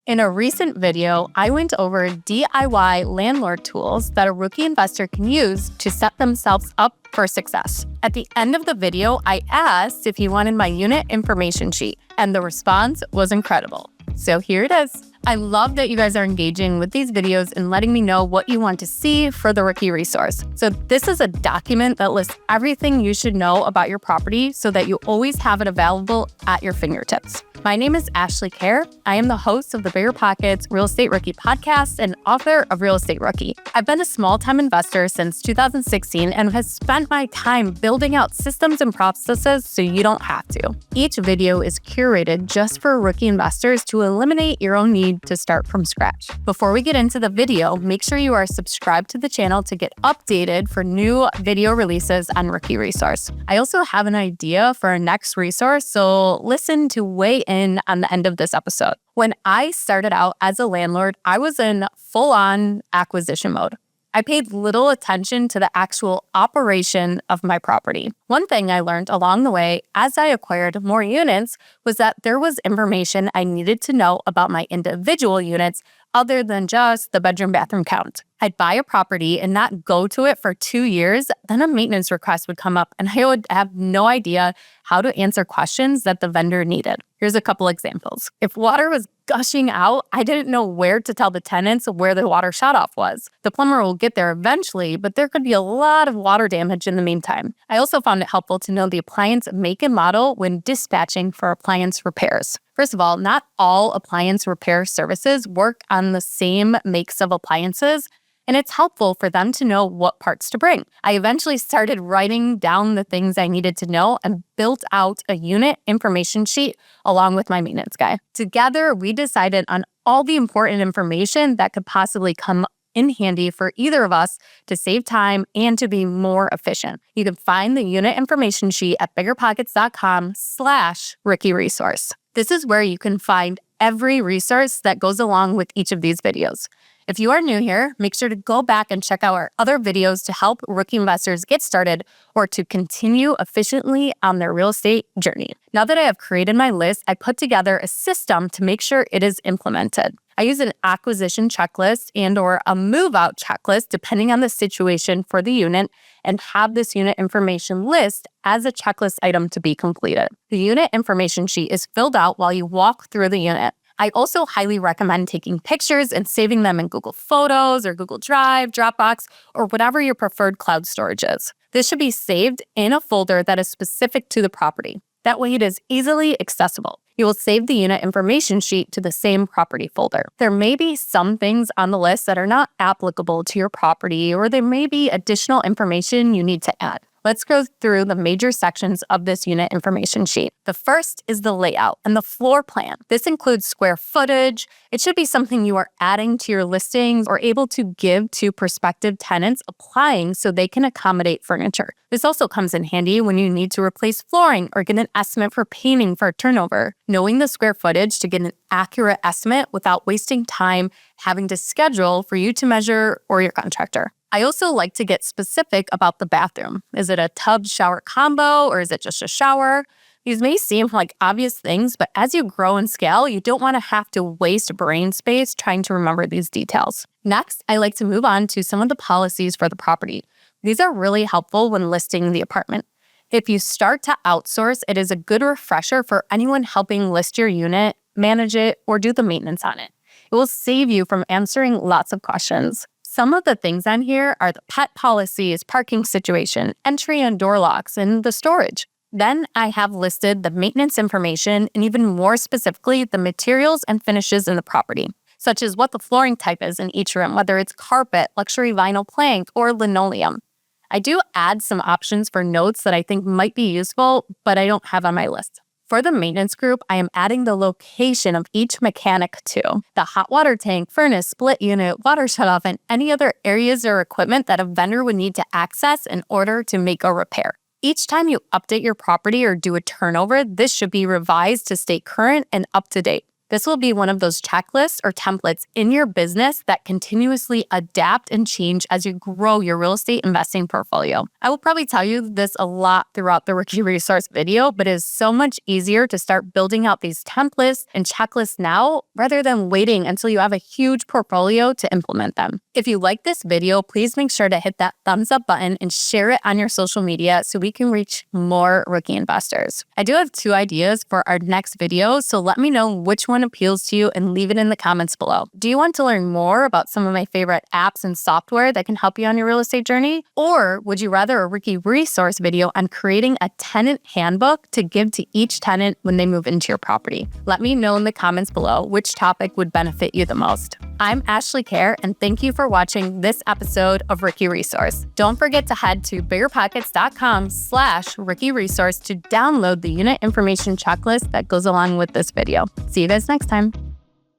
In a recent video, I went over DIY landlord tools that a rookie investor can use to set themselves up for success. At the end of the video, I asked if you wanted my unit information sheet, and the response was incredible. So here it is. I love that you guys are engaging with these videos and letting me know what you want to see for the rookie resource. So this is a document that lists everything you should know about your property so that you always have it available at your fingertips. My name is Ashley Kerr. I am the host of the BiggerPockets Real Estate Rookie podcast and author of Real Estate Rookie. I've been a small-time investor since 2016 and have spent my time building out systems and processes so you don't have to. Each video is curated just for rookie investors to eliminate your own need to start from scratch. Before we get into the video, make sure you are subscribed to the channel to get updated for new video releases on Rookie Resource. I also have an idea for our next resource, so listen to weigh in on the end of this episode. When I started out as a landlord, I was in full-on acquisition mode. I paid little attention to the actual operation of my property. One thing I learned along the way as I acquired more units was that there was information I needed to know about my individual units other than just the bedroom bathroom count. I'd buy a property and not go to it for 2 years, then a maintenance request would come up and I would have no idea how to answer questions that the vendor needed. Here's a couple examples. If water was gushing out, I didn't know where to tell the tenants where the water shutoff was. The plumber will get there eventually, but there could be a lot of water damage in the meantime. I also found it helpful to know the appliance make and model when dispatching for appliance repairs. First of all, not all appliance repair services work on the same makes of appliances, and it's helpful for them to know what parts to bring. I eventually started writing down the things I needed to know and built out a unit information sheet along with my maintenance guy. Together, we decided on all the important information that could possibly come in handy for either of us to save time and to be more efficient. You can find the unit information sheet at biggerpockets.com/rookie resource. This is where you can find every resource that goes along with each of these videos. If you are new here, make sure to go back and check out our other videos to help rookie investors get started or to continue efficiently on their real estate journey. Now that I have created my list, I put together a system to make sure it is implemented. I use an acquisition checklist and/or a move-out checklist depending on the situation for the unit and have this unit information list as a checklist item to be completed. The unit information sheet is filled out while you walk through the unit. I also highly recommend taking pictures and saving them in Google Photos or Google Drive, Dropbox, or whatever your preferred cloud storage is. This should be saved in a folder that is specific to the property. That way it is easily accessible. You will save the unit information sheet to the same property folder. There may be some things on the list that are not applicable to your property, or there may be additional information you need to add. Let's go through the major sections of this unit information sheet. The first is the layout and the floor plan. This includes square footage. It should be something you are adding to your listings or able to give to prospective tenants applying so they can accommodate furniture. This also comes in handy when you need to replace flooring or get an estimate for painting for turnover. Knowing the square footage to get an accurate estimate without wasting time having to schedule for you to measure or your contractor. I also like to get specific about the bathroom. Is it a tub shower combo or is it just a shower? These may seem like obvious things, but as you grow and scale, you don't want to have to waste brain space trying to remember these details. Next, I like to move on to some of the policies for the property. These are really helpful when listing the apartment. If you start to outsource, it is a good refresher for anyone helping list your unit, manage it, or do the maintenance on it. It will save you from answering lots of questions. Some of the things on here are the pet policies, parking situation, entry and door locks, and the storage. Then I have listed the maintenance information and even more specifically, the materials and finishes in the property, such as what the flooring type is in each room, whether it's carpet, luxury vinyl plank, or linoleum. I do add some options for notes that I think might be useful, but I don't have on my list. For the maintenance group, I am adding the location of each mechanic too. The hot water tank, furnace, split unit, water shutoff, and any other areas or equipment that a vendor would need to access in order to make a repair. Each time you update your property or do a turnover, this should be revised to stay current and up to date. This will be one of those checklists or templates in your business that continuously adapt and change as you grow your real estate investing portfolio. I will probably tell you this a lot throughout the Rookie Resource video, but it is so much easier to start building out these templates and checklists now rather than waiting until you have a huge portfolio to implement them. If you like this video, please make sure to hit that thumbs up button and share it on your social media so we can reach more rookie investors. I do have 2 ideas for our next video, so let me know which one appeals to you and leave it in the comments below. Do you want to learn more about some of my favorite apps and software that can help you on your real estate journey? Or would you rather a Rookie Resource video on creating a tenant handbook to give to each tenant when they move into your property? Let me know in the comments below which topic would benefit you the most. I'm Ashley Kerr, and thank you for watching this episode of Rookie Resource. Don't forget to head to BiggerPockets.com/Rookie Resource to download the unit information checklist that goes along with this video. See you guys next time.